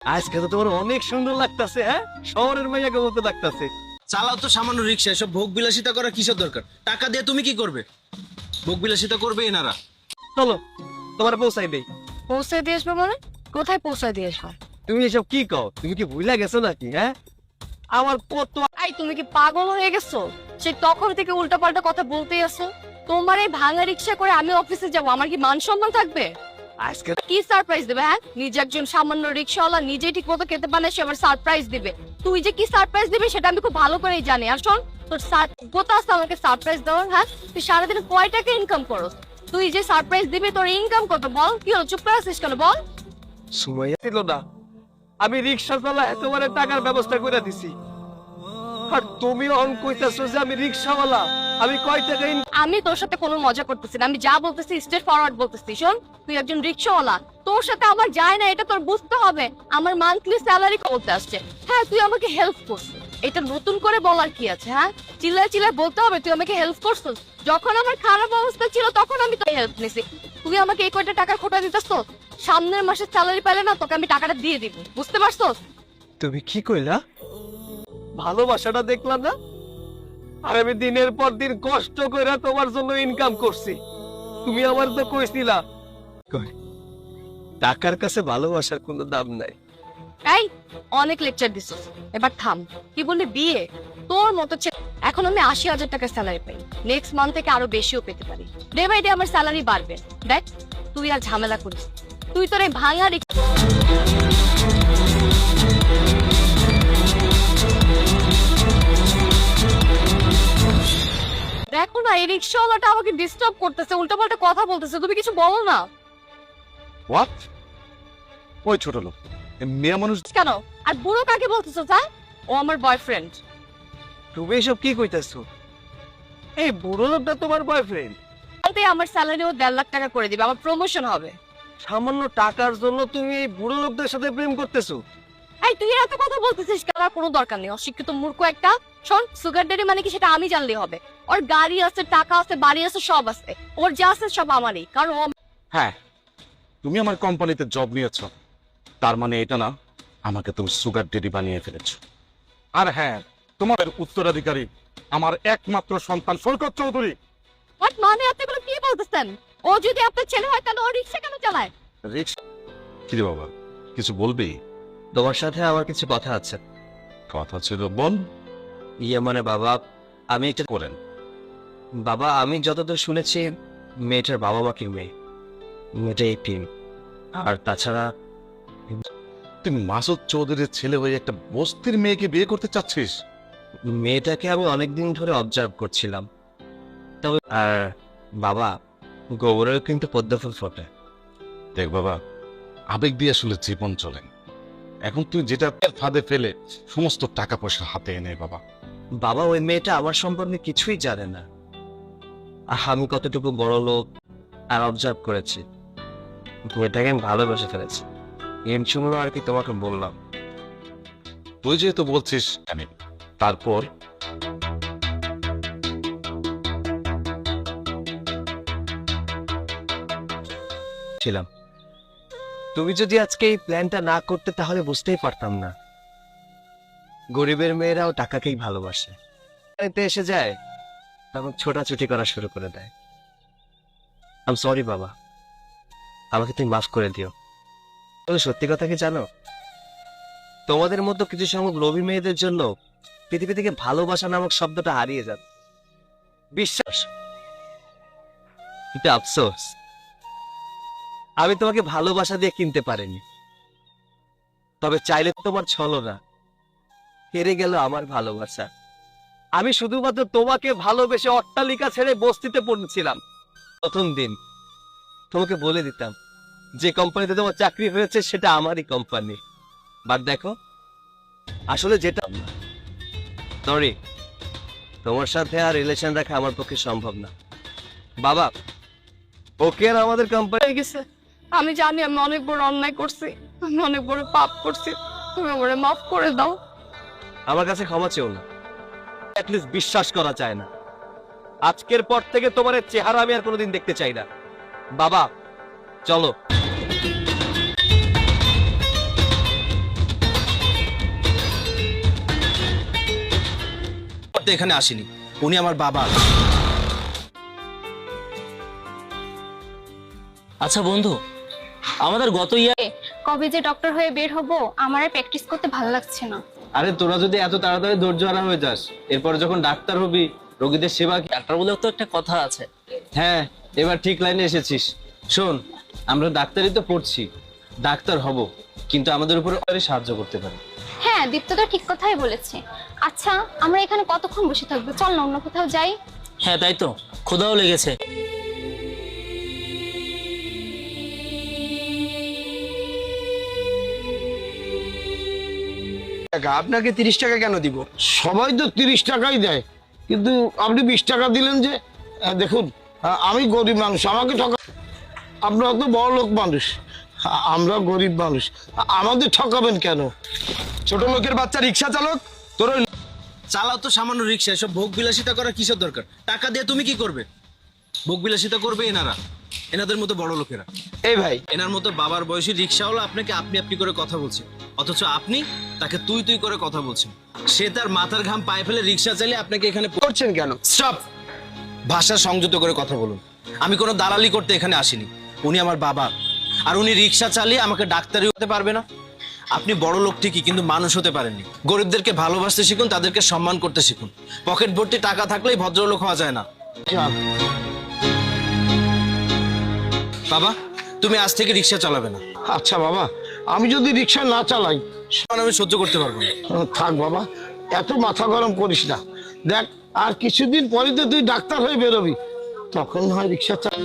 আজকে তো তোমার অনেক সুন্দর লাগতাছে। হ্যাঁ, শহরের মাইয়াকে মতো লাগতাছে। চালাও তো সামান্য রিক্সা, এসব ভোগ বিলাসিতা করা কিসের দরকার? টাকা দিয়ে তুমি কি করবে? ভোগ বিলাসিতা করবে এনারা। চলো তোমার পৌঁছাই দেই। পৌঁছে দিয়ে আসবো মানে? কোথায় পৌঁছে দিয়ে আসবো? তুমি এসব কি কও? তুমি কি ভুলে গেছো নাকি? হ্যাঁ, আমার কত এই তুমি কি পাগল হয়ে গেছো? সেই তখন থেকে উল্টাপাল্টা কথা বলতেই আছো। তোমার এই ভাঙা রিক্সা করে আমি অফিসে যাব, আমার কি মান সম্মান থাকবে? আজকে কি সারপ্রাইজ দেবে? হ্যাঁ, নিজে একজন সামান্য রিক্সাওয়ালা, নিজেই ঠিক মতো খেতে পারে, সে আবার সারপ্রাইজ দিবে। তুই যে কি সারপ্রাইজ দিবে সেটা আমি খুব ভালো করেই জানি। আর শোন, তোর যোগ্যতা আছে আমাকে সারপ্রাইজ দেওয়ার? হ্যাঁ, তুই সারাদিন কয় টাকা ইনকাম করস? তুই যে সারপ্রাইজ দিবি তোর ইনকাম কত বল? কি হলো, চুপ করে আছিস কেন বল? সময় ছিল না, আমি রিক্সা চালা একেবারে টাকার ব্যবস্থা করে দিছি। আর তুমি অন কইতাছো যে আমি রিক্সাওয়ালা, আমি কয় টাকা আমি তোর সাথে কোনো মজা করতেছি না, আমি যা বলতেছি স্ট্রেট ফরওয়ার্ড বলতেছি। শোন, তুই একজন রিক্সাওয়ালা, তোর সাথে আমার যায় না, এটা তোর বুঝতে হবে। আমার মান্থলি স্যালারি বলতে আসছে। হ্যাঁ, তুই আমাকে হেল্প করছিস, এটা নতুন করে বলার কি আছে? হ্যাঁ, চিল্লায় চিল্লায় বলতে হবে তুই আমাকে হেল্প করছিস। যখন আমার খারাপ অবস্থা ছিল তখন আমি তোর হেল্প নিছি। তুই আমাকে এই কয়টা টাকা খোটা দিতেছ তো, সামনের মাসে স্যালারি পেলে না তোকে আমি টাকাটা দিয়ে দিব, বুঝতে পারছস? তুমি কি কইলা? ভালোবাসাটা দেখলাম না? আর আমি দিনের পর দিন কষ্ট করে তোমার জন্য ইনকাম করছি। তুমি আমার তো কইছিলা টাকার কাছে ভালোবাসার কোনো দাম নাই। এই, অনেক লেকচার দিছিস, এবার থাম। কি বললি? বিয়ে? তোর মতো এখন আমি ৮০,০০০ টাকা স্যালারি পাই, নেক্সট মান্থ থেকে আরো বেশিও পেতে পারি। ডে বাই ডে আমার স্যালারি বাড়বে। দেখ, তুই আর ঝামেলা করিস। তুই তোর এই ভাঙা দেখো না, এই রিক্সাওয়ালাটা আমাকে ডিস্টার্ব করতেছে, উল্টাপাল্টা কথা বলতেছে। তুমি কিছু বলো না হোয়াট? ওই ছোট লোক মেয়ে মানুষ কেন? আর বুড়ো কাকে বলতেছো? স্যার, ও আমার বয়ফ্রেন্ড। তুমি এসব কি কইতাছো? এই বুড়ো লোকটা তোমার বয়ফ্রেন্ড? আমার স্যালারি ও ১.৫ লাখ টাকা করে দিবে, আমার প্রমোশন হবে। সামান্য টাকার জন্য তুমি এই বুড়ো লোকদের সাথে প্রেম করতেছো? এই, তুই এত কথা বলতেছিস কেন? আর কোনো দরকার নেই, অশিক্ষিত মূর্খ একটা। শোন, সুগার ড্যাডি মানে কি সেটা আমি জানলেই হবে। ওর গাড়ি আছে, টাকা আছে, বাড়ি আছে, সব আছে। ওর যা আছে সব আমারই, কারণ ও হ্যাঁ, তুমি আমার কোম্পানিতে জব নিয়েছো, তার মানে এটা না আমাকে তুমি সুগার ডেডি বানিয়ে ফেলেছো। আর হ্যাঁ, তোমার উত্তরাধিকারী আমার একমাত্র সন্তান সৈকত চৌধুরী। হোয়াট মানে? আপনি এগুলো কি বলতেছেন? ও যদি আপনার ছেলে হয় তাহলে ও রিক্সা কেন চালায়? রিক্সা? কি রে বাবা, কিছু বলবি? তোমার সাথে আমার কিছু কথা আছে। কথা ছিল, বল। মানে বাবা, আমি একটা করেন। বাবা, আমি যতদূর শুনেছি মেয়েটার বাবা মা কি মেয়েটা এতিম। আর তাছাড়া তুই মাসুদ চৌধুরীর ছেলে হয়ে একটা বস্তির মেয়েকে বিয়ে করতে চাচ্ছিস? মেয়েটাকে আমি অনেকদিন ধরে অবজার্ভ করছিলাম। তবে আর বাবা, গোবরেও কিন্তু পদ্ম ফুল ফোটে। দেখ বাবা, আবেগ দিয়ে আসলে জীবন চলে। এখন তুই যেটা ফাঁদে ফেলে সমস্ত টাকা পয়সা হাতে এনে বাবা। বাবা, ওই মেয়েটা আমার সম্পর্কে কিছুই জানে না। আমি কতটুকু বড় লোক আর অবজার্ভ করেছি, মেয়েটাকে আমি ভালোবেসে ফেলেছি। এর জন্য আর কি তোমাকে বললাম। তুই যেহেতু বলছিস জানি, তারপর ছিলাম, তুমি যদি আজকে এই প্ল্যানটা না করতে তাহলে বুঝতেই পারতাম না। গরিবের মেয়েরাও টাকাকেই ভালোবাসে। এতে এসে যায় তখন ছোটাছুটি করা শুরু করে দেয়। আই এম সরি বাবা, আমাকে তুমি মাফ করে দিও। তবে সত্যি কথা কি জানো, তোমাদের মতো কিছু সংখ্যক লোভী মেয়েদের জন্য পৃথিবী থেকে ভালোবাসা নামক শব্দটা হারিয়ে যাবে। বিশ্বাস, কিন্তু আফসোস আমি তোমাকে ভালোবাসা দিয়ে কিনতে পারিনি। তবে চাইলে তোমার ছলনা হেরে গেল আমার ভালোবাসা। আমি শুধুমাত্র তোমাকে ভালোবেসে অট্টালিকা ছেড়ে বস্তিতে পড়েছিলাম। প্রথম দিন তোমাকে বলে দিতাম যে কোম্পানিতে তোমার চাকরি হয়েছে সেটা আমারই কোম্পানি। বাট দেখো, আসলে যেটা সরি, তোমার সাথে আর রিলেশন রাখা আমার পক্ষে সম্ভব না। বাবা, ওকে আর আমাদের কোম্পানি হয়ে গেছে। আমি জানি আমি অনেক বড় অন্যায় করছি, আমি অনেক বড় পাপ করছি। তুমি আমারে মাফ করে দাও। আমার কাছে ক্ষমা চেও না, অ্যাটলিস্ট বিশ্বাস করা যায় না। আজকের পর থেকে তোমার এই চেহারা আমি আর কোনোদিন দেখতে চাই না। বাবা, চলো। করতে এখানে আসিনি, উনি আমার বাবা। আচ্ছা বন্ধু, আমাদের গত কবে যে ডক্টর হয়ে বের হব, আমার আর প্র্যাকটিস করতে ভালো লাগছে না। আরে তোরা যদি এত তাড়াতাড়ি ধৈর্য হারা হয়ে যাস, এরপর যখন ডাক্তার হবি, রোগীদের সেবা ডাক্তার বলেও তো একটা কথা আছে। হ্যাঁ, এবার ঠিক লাইনে এসেছিস। শোন, আমরা ডাক্তারই তো পড়ছি, ডাক্তার হব, কিন্তু আমাদের উপরে সাহায্য করতে পারে। হ্যাঁ, দীপ্ত তো ঠিক কথাই বলেছে। আচ্ছা, আমরা এখানে কতক্ষণ বসে থাকবো? চল না অন্য কোথাও যাই। হ্যাঁ তাই তো, ক্ষুধাও লেগেছে। আপনাকে 30 টাকা কেন দিব? সবাই তো 30 টাকাই দেয়, কিন্তু আপনি 20 টাকা দিলেন যে। দেখুন, আমি গরিব মানুষ, আমাকে ঠকা। আপনারা তো বড় লোক মানুষ, আমরা গরিব মানুষ, আমাদের ঠকাবেন কেন? ছোট লোকের বাচ্চা রিক্সা চালক, তোর ওই চালাও তো সামান্য রিক্সা, এসব ভোগ বিলাসিতা করা কিসের দরকার? টাকা দিয়ে তুমি কি করবে? ভোগ বিলাসিতা করবে এনারা, এনাদের মতো বড় লোকেরা। এই ভাই, এনার মতো বাবার বয়সী রিক্সাওয়ালা আপনাকে আপনি আপনি করে কথা বলছে, অথচ আপনি তাকে তুই তুই করে কথা বলছেন। সে তার মাথার ঘাম পায়ে ফেলে রিক্সা চালিয়ে আপনাকে এখানে করছেন কেন? স্টপ! ভাষা সংযত করে কথা বলুন। আমি কোনো দালালি করতে এখানে আসিনি, উনি আমার বাবা। আর উনি রিক্সা চালিয়ে আমাকে ডাক্তারি হতে পারবে না। আপনি বড় লোক ঠিকই, কিন্তু মানুষ হতে পারেননি। গরিবদেরকে ভালোবাসতে শিখুন, তাদেরকে সম্মান করতে শিখুন। পকেট ভর্তি টাকা থাকলেই ভদ্রলোক হওয়া যায় না। যান। বাবা, তুমি আজ থেকে রিক্সা চালাবে না। আচ্ছা বাবা, আমি যদি রিক্সা না চালাই? আমি সহ্য করতে পারবো না। থাক বাবা, এত মাথা গরম করিস না। দেখ, আর কিছুদিন পরে তো তুই ডাক্তার হয়ে বেরোবি, তখন হয় রিক্সা চালা।